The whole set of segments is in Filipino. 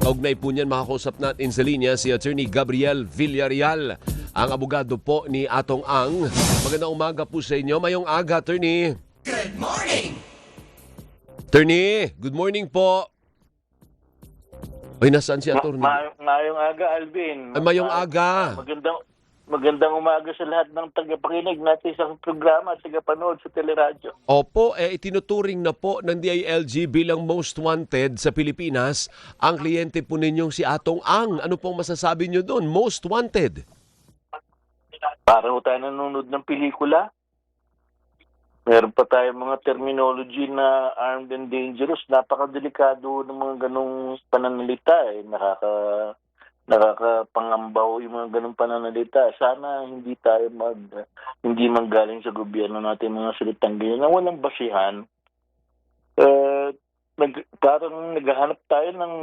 Kaugnay po niyan, makakausap natin sa linya si Attorney Gabriel Villarreal, ang abogado po ni Atong Ang. Magandang umaga po sa inyo. Mayong aga, Attorney. Good morning! Attorney, good morning po. Ay, nasaan si Attorney? Mayong aga, Alvin. Ay, mayong aga. Magandang umaga sa lahat ng tagapakinig natin sa programa at tagapanood sa teleradyo. Opo, itinuturing na po ng DILG bilang most wanted sa Pilipinas ang kliyente po ninyong si Atong Ang. Ano pong masasabi nyo doon? Most wanted. Para ho tayo nanonood ng pelikula. Meron pa tayong mga terminology na armed and dangerous. Napakadelikado ng mga ganong pananalita. Nakakapangambaw yung mga ganong pananalita. Sana hindi tayo hindi manggaling sa gobyerno natin mga salitang ganyan na walang basihan. Parang naghahanap tayo ng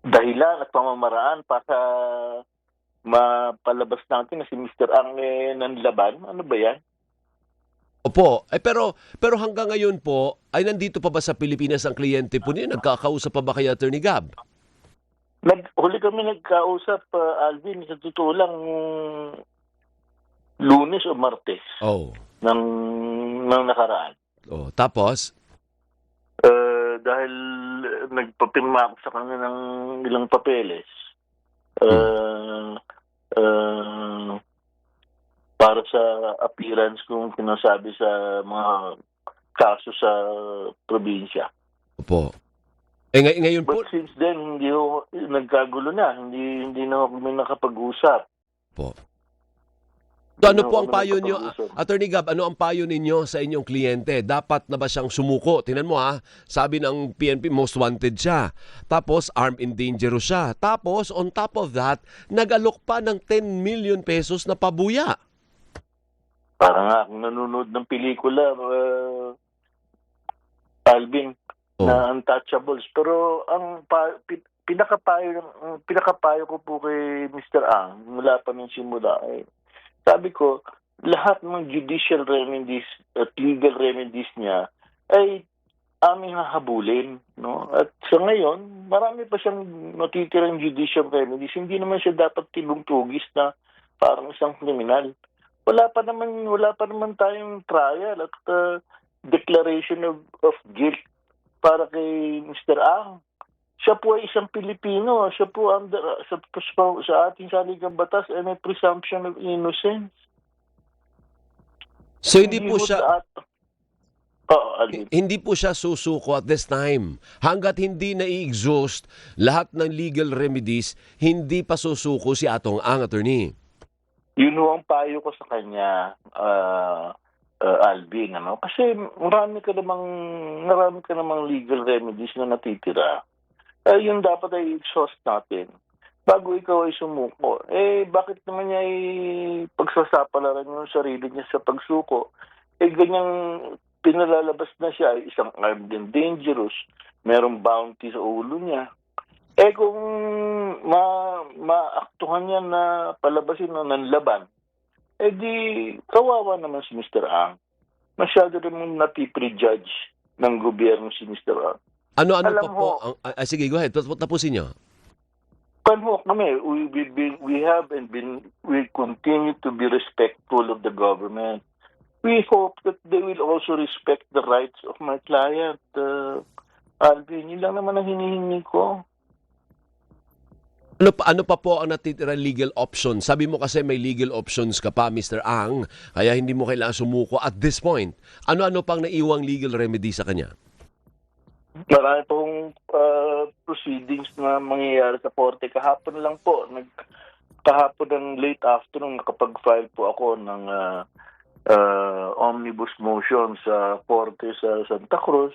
dahilan at pamamaraan para mapalabas natin na si Mr. Ang nanlaban. Ano ba yan? Opo, pero hanggang ngayon po, ay nandito pa ba sa Pilipinas ang kliyente po niyo? Nagkakausap pa ba kay Attorney Gab? Huli kami nagkausap, Alvin, sa totoo lang, Lunes o Martes Oh. ng nakaraan. Oh, tapos? Dahil nagpapirma ako sa kanya ng ilang papeles. Para sa appearance kong sinasabi sa mga kaso sa probinsya. Opo. Ngayon po? But since then, hindi ho, nagkagulo na. Hindi na ho kami nakapag-usap. Po. So ano Hindi po na ang kami payo niyo, nakapag-usap. Attorney Gab, ano ang payo ninyo sa inyong kliyente? Dapat na ba siyang sumuko? Tingnan mo sabi ng PNP, most wanted siya. Tapos, armed and dangerous siya. Tapos, on top of that, nag-alok pa ng 10 million pesos na pabuya. Para nga, kung nanonood ng pelikula, Alvin, na Untouchables. Pero ang pinakapayo ko po kay Mr. Ang, mula pa ng simula, sabi ko, lahat ng judicial remedies at legal remedies niya ay aming hahabulin. No? At sa ngayon, marami pa siyang natitirang judicial remedies. Hindi naman siya dapat tinugtugis na parang isang kriminal. Wala pa naman tayong trial at declaration of guilt para kay Mr. Ang. Siya po ay isang Pilipino. Siya po sa ating saligang batas ay may presumption of innocence. So hindi po siya Alvin. hindi po siya susuko at this time. Hanggat hindi na-exhaust lahat ng legal remedies, hindi pa susuko si Atong Ang, Attorney. Yun ho ang payo ko sa kanya, Alvin. Ano? Kasi marami ka namang legal remedies na natitira. Yun dapat ay exhaust natin bago ikaw ay sumuko. Bakit naman niya pagsasapalaran yung sarili niya sa pagsuko? Ganyang pinalalabas na siya ay isang armed and dangerous. Merong bounty sa ulo niya. Kung maaktuhan niya na palabasin ng nanlaban, di kawawa naman si Mr. Ang. Masyado rin napiprejudge ng gobyerno si Mr. Ang. Ano Alam pa po? Sige, go ahead. Tapusin niyo. Kami, we continue to be respectful of the government. We hope that they will also respect the rights of my client. Alvin, yun lang naman ang hinihingi ko. Ano pa po ang natitirang legal options? Sabi mo kasi may legal options ka pa, Mr. Ang, kaya hindi mo kailangan sumuko at this point. Ano-ano pang naiwang legal remedy sa kanya? Marami pong proceedings na mangyayari sa korte. Kahapon lang po, kahapon ng late afternoon, nakapag-file po ako ng omnibus motion sa korte sa Santa Cruz.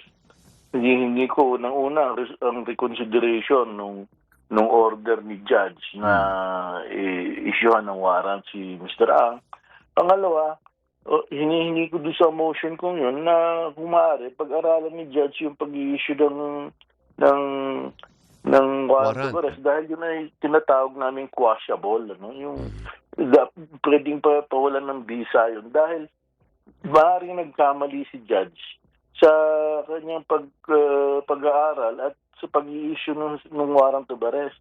Hindi ko unang-una ang reconsideration nung order ni judge na isyuhan ng warrant si Mr. Ang. Pangalawa, hinihingi ko doon sa motion kong yun na humari pag-aralan ni judge yung pag-i-issue ng warrant of arrest dahil yun ay tinatawag namin quashable. Ano? Yung pwedeng pawalan ng visa yun dahil maaaring nagkamali si judge sa kanyang pag-aaral at sa pag-i-issue ng warrant of arrest.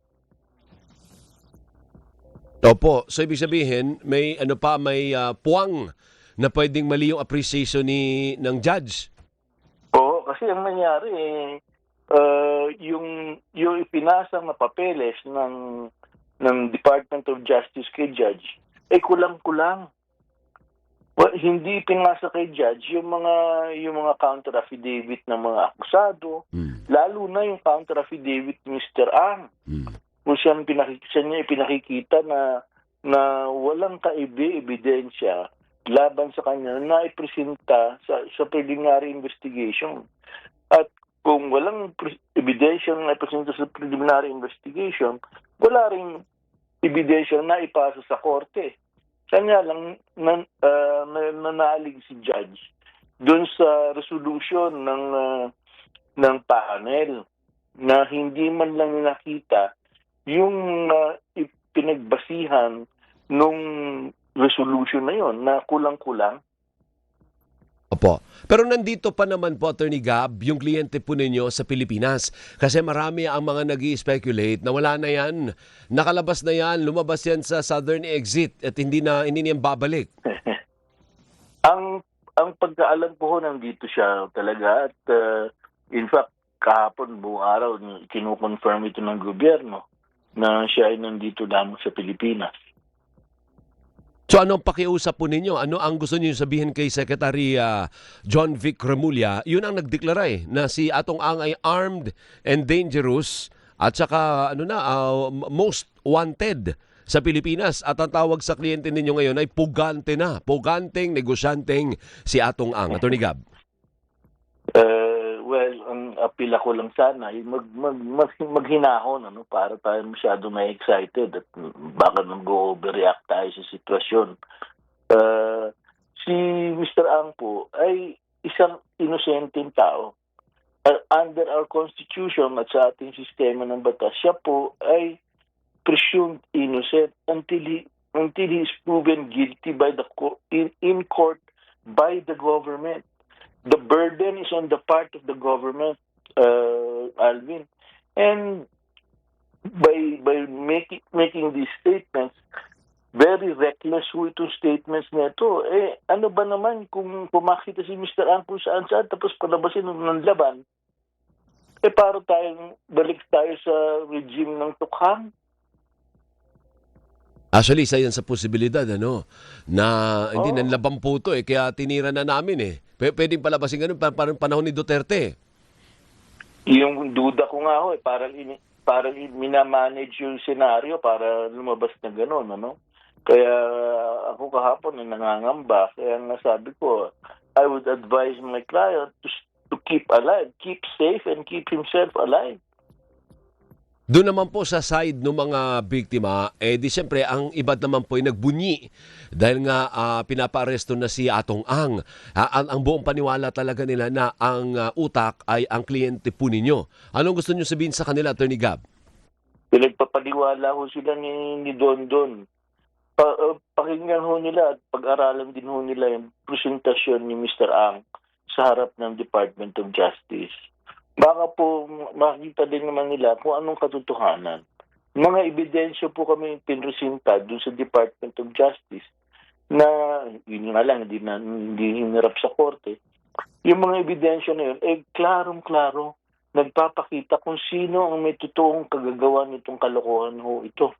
Opo, so ibig sabihin, may puwang na pwedeng mali yung appreciation ng judge. Oo, kasi ang nangyari yung ipinasang na papeles ng Department of Justice kay Judge kulang-kulang. Well, hindi pinasa kay Judge yung mga counter affidavit ng mga akusado, lalo na yung counter affidavit ni Mr. Ang. Kung siya niya ipinakikita na walang ebidensya laban sa kanya na ipresenta sa preliminary investigation. At kung walang ebidensya na ipresenta sa preliminary investigation, wala ring ebidensya na ipasa sa korte. Kanya lang nanalig si Judge doon sa resolution ng panel na hindi man lang nakita yung pinagbasihan nung resolution na yon na kulang-kulang. Opo. Pero nandito pa naman po, Attorney Gab, yung kliyente po ninyo sa Pilipinas. Kasi marami ang mga nag-i-speculate na wala na yan. Nakalabas na yan, lumabas yan sa Southern Exit at hindi niyan babalik. Ang pagkaalam ko nandito siya talaga at in fact, kahapon buong araw, kinukonfirm ito ng gobyerno na siya ay nandito lamang sa Pilipinas. So anong pakiusap po ninyo? Ano ang gusto niyo sabihin kay Secretary John Vic Remulla? Yun ang nagdeklara na si Atong Ang ay armed and dangerous at saka most wanted sa Pilipinas. At ang tawag sa kliyente ninyo ngayon ay pugante na. Puganteng, negosyanteng si Atong Ang. Attorney Gab. Well, ang apila ko lang sana ay maghinahon para tayo masyado na excited at baka nag-overreact tayo sa sitwasyon. Si Mr. Ang po ay isang inosenteng tao. Under our Constitution at sa ating sistema ng batas, siya po ay presumed innocent until he is proven guilty by in court by the government. The burden is on the part of the government, Alvin. And by making these statements, very reckless ho itong statements na ito. Ano ba naman kung pumakita si Mr. Ang kung saan-saan tapos palabasin ng laban, balik tayo sa regime ng tukhang. Actually, isa yan sa posibilidad, na hindi nanlabang po ito, kaya tinira na namin, Pwedeng palabasin ganun, parang panahon ni Duterte. Yung duda ko nga parang minamanage yung senaryo para lumabas na gano'n, Kaya ako kahapon nangangamba, kaya nasabi ko, I would advise my client to keep alive, keep safe and keep himself alive. Doon naman po sa side ng mga biktima, di siyempre ang iba naman po ay nagbunyi dahil nga pinapaaresto na si Atong Ang. Ang buong paniwala talaga nila na ang utak ay ang kliyente po ninyo. Anong gusto niyo sabihin sa kanila, Attorney Gab? Pinagpapaniwala ho sila ni Don Don. Pakinggan ho nila at pag-aralan din ho nila yung presentasyon ni Mr. Ang sa harap ng Department of Justice. Baka po makita din naman nila kung anong katotohanan. Mga ebidensya po kami pinresenta doon sa Department of Justice na yun nga lang, hindi hinarap sa korte. Yung mga ebidensya na yun, klarong-klaro nagpapakita kung sino ang may totoong kagagawa nitong kalokohan ho ito.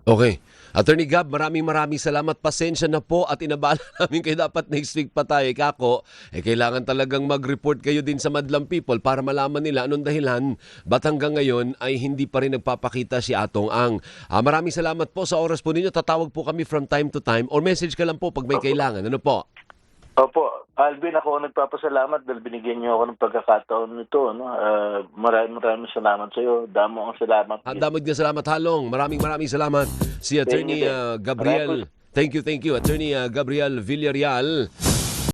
Okay. Attorney Gab, maraming salamat. Pasensya na po at inabala namin kayo dapat next week pa tayo. Kako, kailangan talagang mag-report kayo din sa Madlang People para malaman nila anong dahilan ba't hanggang ngayon ay hindi pa rin nagpapakita si Atong Ang. Maraming salamat po sa oras po ninyo. Tatawag po kami from time to time or message ka lang po pag may kailangan. Ano po? Opo. Alvin, ako nagpapasalamat dahil binigyan niyo ako ng pagkakataon nito. Maraming salamat sa iyo. Damo ang salamat. Damo din salamat, Halong. Maraming salamat si Attorney Gabriel. Thank you. Attorney Gabriel Villarreal.